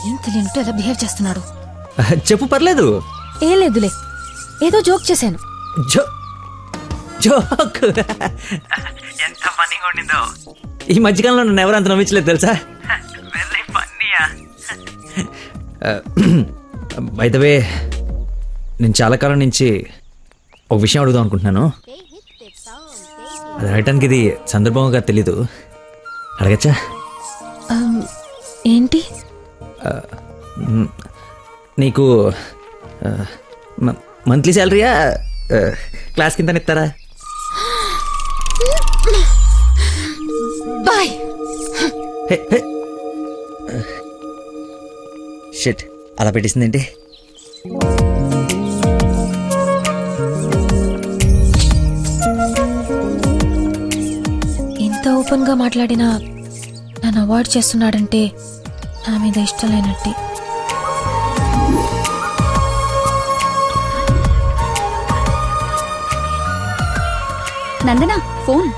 ఏం తెలియనట్టు ఎలా బిహేవ్ చేస్తున్నాడు. చెప్పు, పర్లేదు. ఏం లేదులే, ఏదో జోక్ చేశాను. జోక్ ఎంత ఫన్నీగా ఉండిందో. ఈ మధ్యకాలంలో నన్ను ఎవరు అంత నమ్మించలేదు తెలుసా. వెరీ ఫన్నీయా. బై ద వే, నేను చాలా కాలం నుంచి ఒక విషయం అడుగుదాం అనుకుంటున్నాను. అది అడగటానికి ఇది సందర్భంగా తెలీదు. అడగచ్చా? ఏంటి? నీకు మంత్లీ శాలరీయా, క్లాస్ కింద ఇస్తారా? బాయ్. షిట్, అలా పెట్టేసిందేంటి? ఎంత ఓపెన్ గా మాట్లాడినా నన్ను అవాయిడ్ చేస్తున్నాడంటే నా మీద ఇష్టం లేనట్టే. నందన ఫోన్.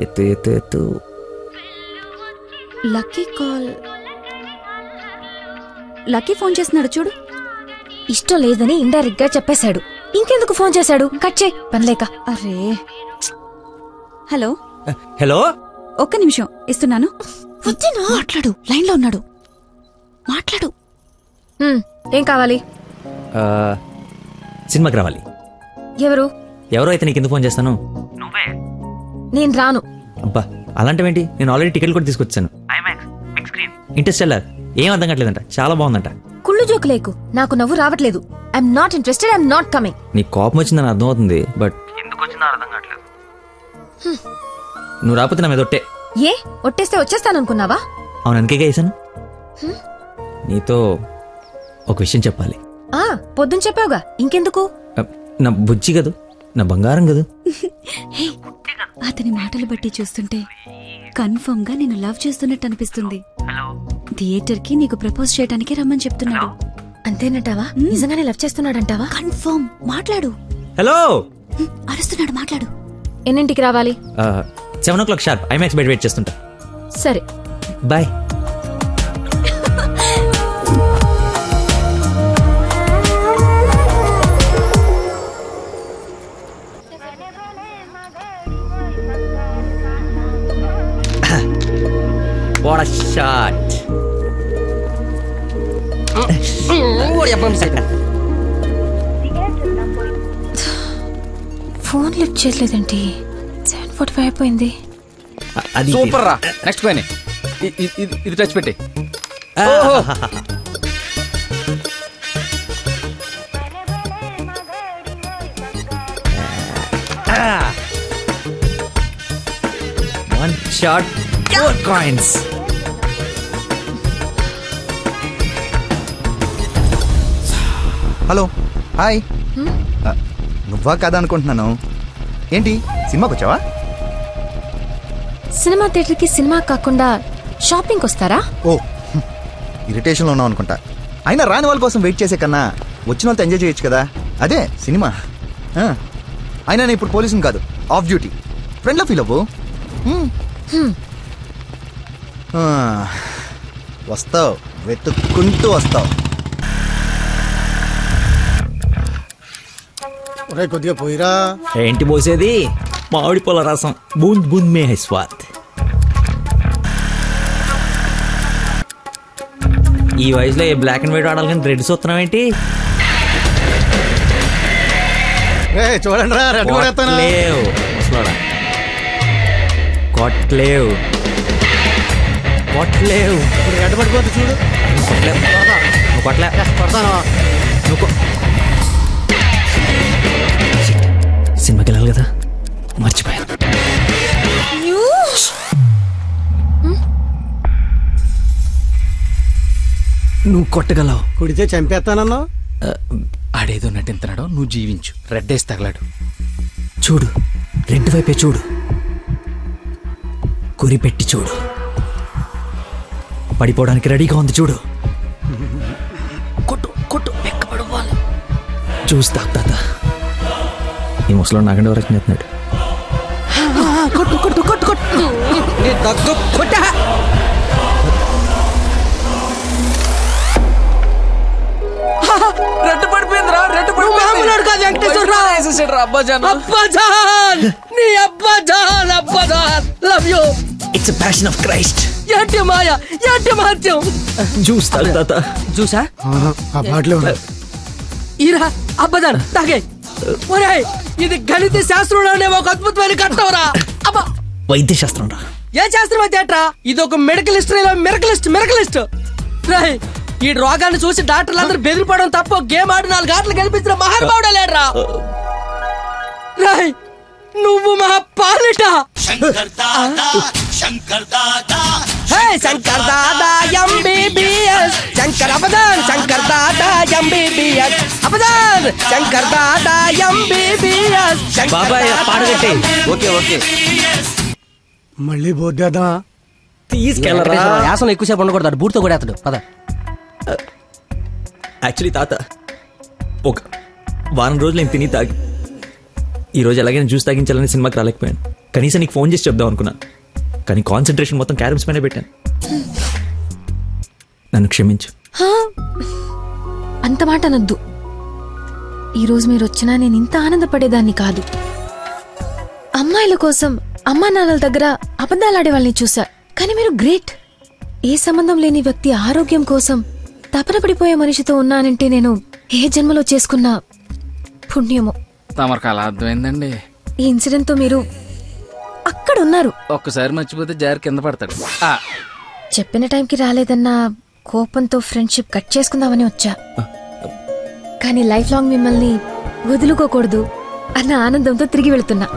ఎత్తు ఎత్తు ఎత్తు. Lucky call. లక్కీ ఫోన్ చేస్తున్నాడు చూడు. ఇష్టం లేదని ఇండైరెక్ట్ గా చెప్పేశాడు. ఇంకెందుకు ఫోన్ చేశాడు? కట్ చేయి, పనిలేక. అరే. హలో. హలో, ఒక్క నిమిషం ఇస్తున్నాను. మాట్లాడు, లైన్ లో ఉన్నాడు. మాట్లాడు. ఏం కావాలి? సినిమాకి రావాలి. ఎవరో అయితే నీకు ఎందుకు ఫోన్ చేస్తాను? నేను రాను. అబ్బా, అలాంటివేంటి? నేను ఆల్రెడీ టికెట్ కూడా తీసుకొచ్చాను. ఇంటర్స్టెల్లార్ ఏం అర్థం కావట్లేదంట, చాలా బాగుందంట. కుళ్ళు జోకు లేకు, నాకు నవ్వు రావట్లేదు. I'm not interested, I'm not coming. నీ కోపం వచ్చిందని అర్థం అవుతుంది, బట్ ఎందుకు వచ్చిందో అర్థం కావట్లేదు. నువ్వు రాకపోతే నా మీద ఒట్టే. ఏ ఒట్టేస్తే వచ్చేస్తాననుకున్నావా? అవును, అందుకే వేసాను. నీతో ఒక విషయం చెప్పాలి. పొద్దున చెప్పావుగా, ఇంకెందుకు? నా బుజ్జి కదూ, నా బంగారం కదూ. అతని మాటలు బట్టి చూస్తుంటే కన్ఫర్మ్ గా నేను లవ్ చేస్తున్నట్టు అనిపిస్తుంది. థియేటర్ కి నీకు ప్రపోజ్ చేయడానికి రమ్మని చెప్తున్నాడు. అంతేనంటావా? నిజంగానే లవ్ చేస్తున్నాడంటావా? కన్ఫర్మ్. మాట్లాడు. హలో. అరుస్తున్నాడు, మాట్లాడు. ఎన్నింటికి రావాలి? 7 o'clock షార్ప్ ఐమాక్స్ బయట వెయిట్ చేస్తుంటా. సరే, bye. What a shot. Phone lift చేయలేదండి. 7:45 అయిపోయింది. సూపర్ రా. నెక్స్ట్ పైన ఇది టచ్ పెట్టి. One shot, 4 coins. Hello, hi. నువ్వా కదా అనుకుంటున్నాను. ఏంటి, సినిమాకి వచ్చావా? సినిమా థియేటర్కి సినిమా కాకుండా షాపింగ్కి వస్తారా? ఓ, ఇరిటేషన్లో ఉన్నావు అనుకుంటా. అయినా రాని వాళ్ళ కోసం వెయిట్ చేసే కన్నా వచ్చిన వాళ్ళతో ఎంజాయ్ చేయొచ్చు కదా. అదే సినిమా. అయినా నేను ఇప్పుడు పోలీసుని కాదు, ఆఫ్ డ్యూటీ. ఫ్రెండ్లో ఫీల్ అవ్వు. వస్తావు, వెతుక్కుంటూ వస్తావు. కొద్దిగా పోయిరా. ఏంటి పోసేది? మామిడి పొల రసం. బూంద్ బూంద్ మే హై స్వాద్. ఈ వయసులో ఏ బ్లాక్ అండ్ వైట్ ఆడాలి కానీ రెడ్ చూస్తున్నావు ఏంటి? చూడండి రా, రెడ్ కొట్టలేవు కొట్టలేవు కొట్టలేవు. రెడ్ పడిపోతుంది చూడు. నువ్వు కొట్టలే. నువ్వు సినిమాకి వెళ్ళాలి కదా, మర్చిపోయాను. నువ్వు కొట్టగలవు. కుడితే చంపేస్తానన్నా. ఆడేదో నటింతనాడో, నువ్వు జీవించు. రెడ్ వేసి తగలాడు. చూడు, రెడ్ వైపే చూడు. గురిపెట్టి చూడు. పడిపోవడానికి రెడీగా ఉంది చూడు. కొట్టు కొట్టు, ఎక్కబడవాలి. చూస్తా తాత. ఈ ముసలో నాకంటే వరకు నెత్తున్నాడు. కొట్టు కొట్టు కొట్టు కొట్టు. చేసేసాడు రా అబ్బాజాన్. అబ్బాజాన్ నీ అబ్బాజాన్ అబ్బాజాన్ love you. It's passion of Christ. ఏంటి మాయ ఏంటి మహత్యం. జ్యూస్ తాగు తాత. చూసా ఆ బాటలో ఈరా అబ్బాజాన్ తాగే. ఒరేయ్ ఇది గణిత శాస్త్రంలోనే ఒక అద్భుతమైన కట్టవరా. అబ్బా వైద్య శాస్త్రం రా. ఏ శాస్త్రం అయితే ఏట్రా, ఇది ఒక మెడికల్ హిస్టరీలో మెరకలిస్ట్. రాయ్ ఈ రోగాన్ని చూసి డాక్టర్లు అందరూ బెదిరిపోవడం తప్ప గేమ్ ఆడి 4 గంటలు కనిపించిన మహానుభావుడే లేడ్రా. రాయ్ నువ్వు మా పాలిట Shankar Dada MBBS. Shankar అబదాన్ Shankar Dada MBBS. అబదాన్ Shankar Dada MBBS. బాబాయ్ పాడగట్టే. Okay okay. మళ్ళీ బోద్దేదా తీసుకెళ్ళరా. యాసన ఎక్కువసేపు ఉండకూడదు, బూట్తో కూడా అతడు పద. యాక్చువల్లీ తాత ఒక వారం రోజులు నేను తిని తాగి ఈరోజు ఎలాగైనా జ్యూస్ తాగించాలని సినిమాకి రాలేకపోయాను. కనీసం నీకు ఫోన్ చేసి చెప్దాం అనుకున్నాను, కానీ కాన్సన్ట్రేషన్ మొత్తం క్యారమ్స్ పైన పెట్టాను. నన్ను క్షమించు. అంత మాట అనొద్దు. ఈరోజు మీరు వచ్చినా నేను ఇంత ఆనందపడేదాన్ని కాదు. అమ్మాయిల కోసం అమ్మా నాన్నల దగ్గర అబద్ధాలాడే వాళ్ళని చూసా, కానీ మీరు గ్రేట్. ఏ సంబంధం లేని వ్యక్తి ఆరోగ్యం కోసం తపన పడిపోయే మనిషితో ఉన్నానంటే నేను ఏ జన్మలో చేసుకున్న పుణ్యమో. తమరికి అలా అర్థమైందండి. ఈ ఇన్సిడెంట్ తో మీరు అక్కడ ఉన్నారు. ఒక్కసారి మర్చిపోతే జారి కింద పడతాడు. చెప్పిన టైంకి రాలేదన్న కోపంతో ఫ్రెండ్షిప్ కట్ చేసుకుందామని వచ్చా, కానీ లైఫ్ లాంగ్ మిమ్మల్ని వదులుకోకూడదు అన్న ఆనందంతో తిరిగి వెళుతున్నా.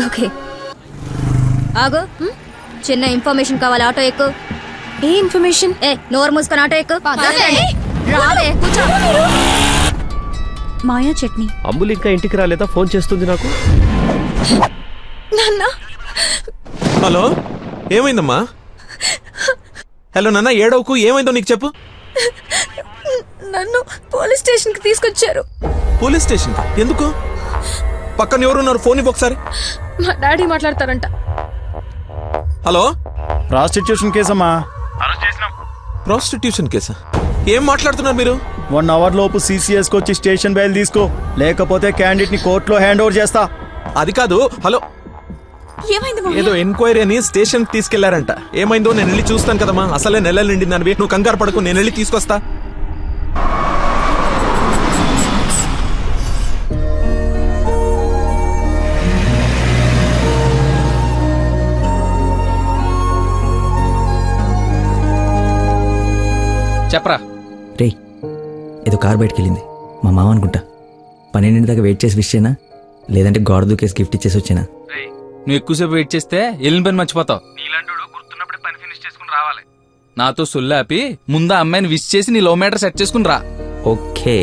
ఓకే ఆగు, చిన్న ఇన్ఫర్మేషన్ కావాలి. ఆటో ఎక్కు. ఏ ఇన్ఫర్మేషన్? నోరు మూసుకొని ఆటో ఎక్కు. రావే, కూర్చో. మాయా చట్నీ. అంబులు ఇంకా ఇంటికి రాలేదా? ఫోన్ చేస్తుంది నాకు. నాన్న. హలో, ఏమైందమ్మా? హలో నాన్న, ఏడవకు. ఏమైందో నీకు చెప్పు. నన్ను పోలీస్ స్టేషన్ కి తీసుకొచ్చారు. Police station? ఎందుకు? పక్కన ఎవరున్నారు? ఫోన్ ఇవ్వు ఒకసారి. మా డాడీ మాట్లాడతారంట. హలో, ప్రాస్టిట్యూషన్ కేసమ్మా. ప్రాస్టిట్యూషన్ కేసా? ఏం మాట్లాడుతున్నారు మీరు? 1 అవర్ లోపు CCS వచ్చి స్టేషన్ బయలు తీసుకో, లేకపోతే క్యాండిడేట్ ని కోర్టులో హ్యాండ్ ఓవర్ చేస్తా. అది కాదు. హలో, ఏదో ఎంక్వైరీ అని స్టేషన్ కి తీసుకెళ్లారంట. ఏమైందో నేను వెళ్ళి చూస్తాను కదమ్మా. అసలే నెలలు నిండిందని. నువ్వు కంగారు పడకు, నేను వెళ్ళి తీసుకొస్తా. చెప్పరా. రే, ఏదో కార్ బయటకు వెళ్ళింది. మా మామ అనుకుంటా. 12 దాకా వెయిట్ చేసి విష్ చేయనా, లేదంటే గోడ దూకేసి గిఫ్ట్ ఇచ్చేసి వచ్చేనా? నువ్వు ఎక్కువసేపు వెయిట్ చేస్తే వెళ్ళిన పని మర్చిపోతావు. నీలాంటి గుర్తున్నప్పుడే పని ఫినిష్ చేసుకుని రావాలి. నాతో సొల్లాపి ముందు అమ్మాయిని విష్ చేసి నీ లవ్ మ్యాటర్ సెట్ చేసుకుని రా. ఓకే.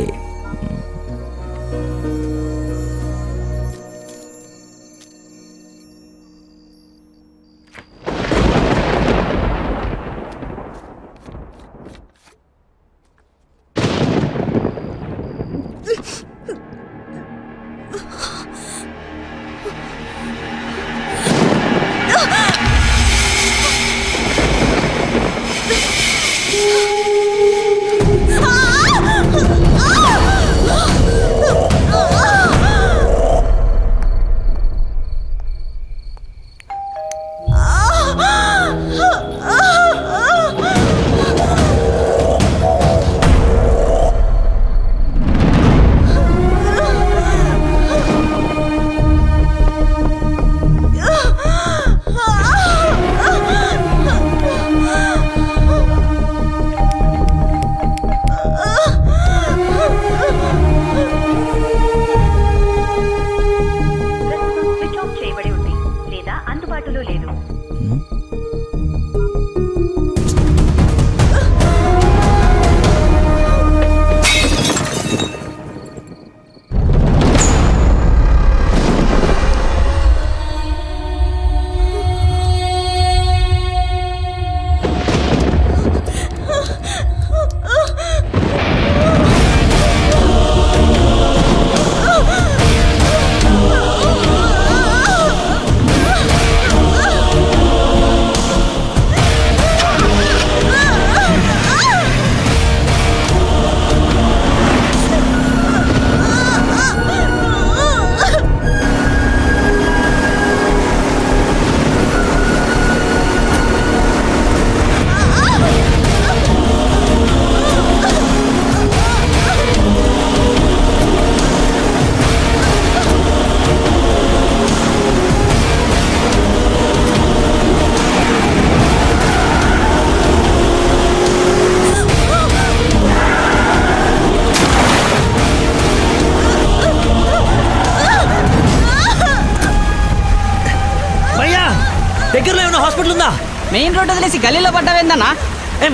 ఉందా? మెయిన్ రోడ్ వదిలేసి గల్లీలో పడ్డావేందన్నా?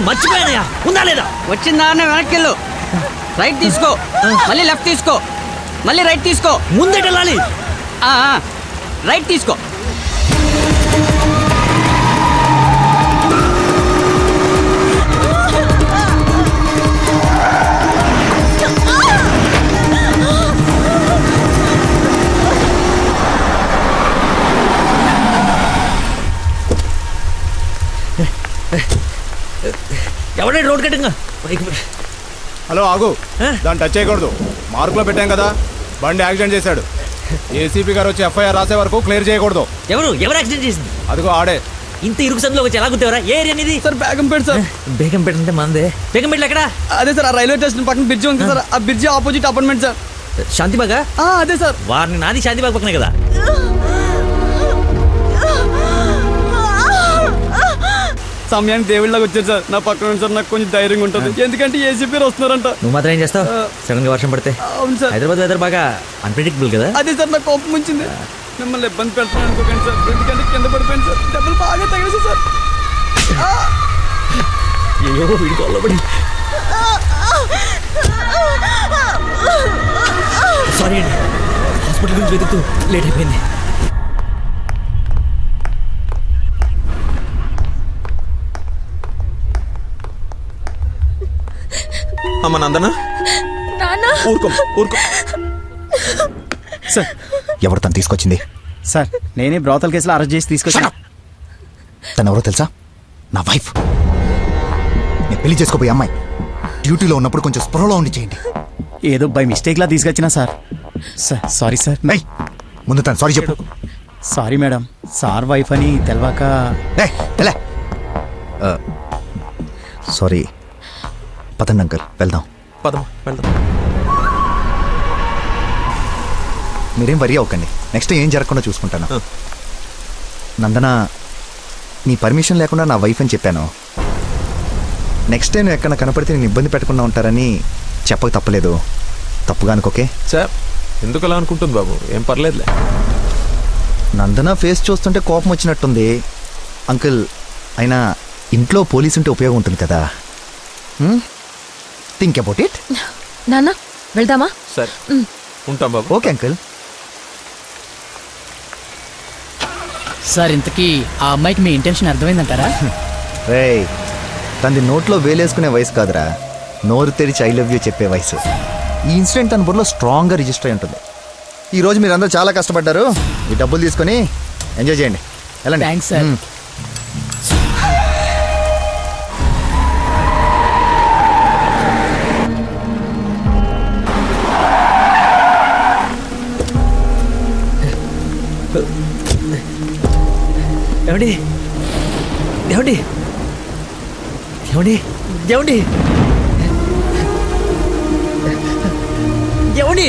మర్చిపోయానయ్యా, ఉందా లేదా? వచ్చిందా వెనక్కి వెళ్ళు, రైట్ తీసుకో, మళ్ళీ లెఫ్ట్ తీసుకో, మళ్ళీ రైట్ తీసుకో, ముందట వెళ్ళాలి. రైట్ తీసుకో. ఎవడే రోడ్ కట్టింగా? హలో ఆగు, దాన్ని టచ్ చేయకూడదు. మార్కులో పెట్టాం కదా, బండి యాక్సిడెంట్ చేశాడు. ఏసీపీ గారు వచ్చి ఎఫ్ఐఆర్ రాసే వరకు క్లియర్ చేయకూడదు. ఎవరు యాక్సిడెంట్ చేసింది? అదిగో ఆడే. ఇంత ఇరుకు సందులో వచ్చి ఎలా గుర్తేవరా? ఏ ఏరియా అనేది? Sir Begumpet sir. బేగంపేట అంటే మందే. బేగంపేటలో ఎక్కడ? అదే సార్, ఆ రైల్వే స్టేషన్ పక్కన బ్రిడ్జ్ ఉంది సార్, ఆ బ్రిడ్జ్ ఆపోజిట్ అపార్ట్మెంట్ సార్. శాంతిబాగా? అదే సార్. వారిని నాది శాంతిబాగ్ పక్కనే కదా. సమయానికి దేవుళ్ళకి వచ్చారు సార్, నా పక్కన సార్. నాకు కొంచెం ధైర్యంగా ఉంటుంది, ఎందుకంటే ఏసీపీ వస్తున్నారంట. నువ్వు మాత్రం ఏం చేస్తావు? సడన్ గా వర్షం పడితే? అవును సార్. హైదరాబాద్ వెదర్ బాగా అన్ప్రెడిక్టబుల్ కదా. అదే సార్, నాకు కోపం వచ్చింది. మిమ్మల్ని ఇబ్బంది పెడతాను అనుకోకండి సార్, ఎందుకంటే కింద పడిపోయింది సార్, దెబ్బలు బాగా తగిలేసి సార్. అయ్యో వీడి కొల్లబడి. సారీ అండి, హాస్పిటల్ గురించి వెతుకుతూ లేట్ అయిపోయింది. అమ్మ నందన, ఊరుకో ఊరుకో. సార్, ఎవరు తను తీసుకొచ్చింది? సార్, నేనే బ్రోతల్ కేసులో అరెస్ట్ చేసి తీసుకొచ్చాను. తను ఎవరో తెలుసా? నా వైఫ్. నేను పెళ్లి చేసుకోబోయే అమ్మాయి. డ్యూటీలో ఉన్నప్పుడు కొంచెం స్పృహలో ఉండి చేయండి. ఏదో బై మిస్టేక్ లా తీసుకొచ్చినా సార్. Sorry sir. ముందు తను సారీ చెప్పు. సారీ మేడం, సార్ వైఫ్ అని తెలవాక. సారీ. పదండి అంకల్, వెళ్దాం. పదమా వెళ్దాం. మీరేం వరీ అవ్వకండి, నెక్స్ట్ ఏం జరగకుండా చూసుకుంటాను. నందన, నీ పర్మిషన్ లేకుండా నా వైఫ్ అని చెప్పాను. నెక్స్ట్ టైం ఎక్కడ కనపడితే నేను ఇబ్బంది పెట్టకుండా ఉంటారని చెప్పక తప్పలేదు. తప్పుగా అనుకోకే సార్. ఎందుకు అలా అనుకుంటుంది బాబు? ఏం పర్లేదులే. నందన ఫేస్ చూస్తుంటే కోపం వచ్చినట్టుంది అంకుల్. అయినా ఇంట్లో పోలీసు ఉంటే ఉపయోగం ఉంటుంది కదా. Think about it. నాన్న వెళ్దామా? సరే, ఉంటాం బాబు. Okay uncle. సార్, ఇంతకీ ఆ అమ్మాయికి మీ ఇంటెన్షన్ అర్థమైందంటారా? రేయ్, తనది నోట్లో వేలేసుకునే వయసు కాదురా, నోరు తెరిచి ఐ లవ్ యూ చెప్పే వయసు. ఈ ఇన్సిడెంట్ తన బుర్రలో స్ట్రాంగ్గా రిజిస్టర్ అయి ఉంటుంది. ఈరోజు మీరందరూ చాలా కష్టపడ్డారు. ఈ డబ్బులు తీసుకొని ఎంజాయ్ చేయండి. వెళ్ళండి. Thanks sir. ఏమండి ఏమండి ఏమండి ఏమండి ఏమండి?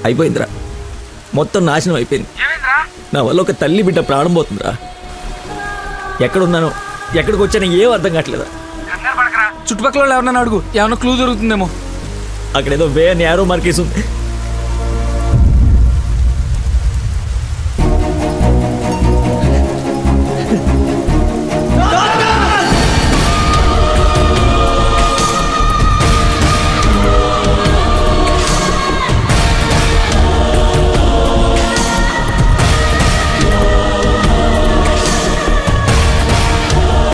అయిపోయిందిరా, మొత్తం నాశనం అయిపోయింది. నా వల్ల ఒక తల్లి బిడ్డ ప్రాణం పోతుందిరా. ఎక్కడున్నాను, ఎక్కడికి వచ్చానో ఏం అర్థం కావట్లేదా. చుట్టుపక్కల ఎవరన్నా అడుగు, ఏమన్నా క్లూ దొరుకుతుందేమో. అక్కడేదో వే అని యారో మార్కేసి ఉంది.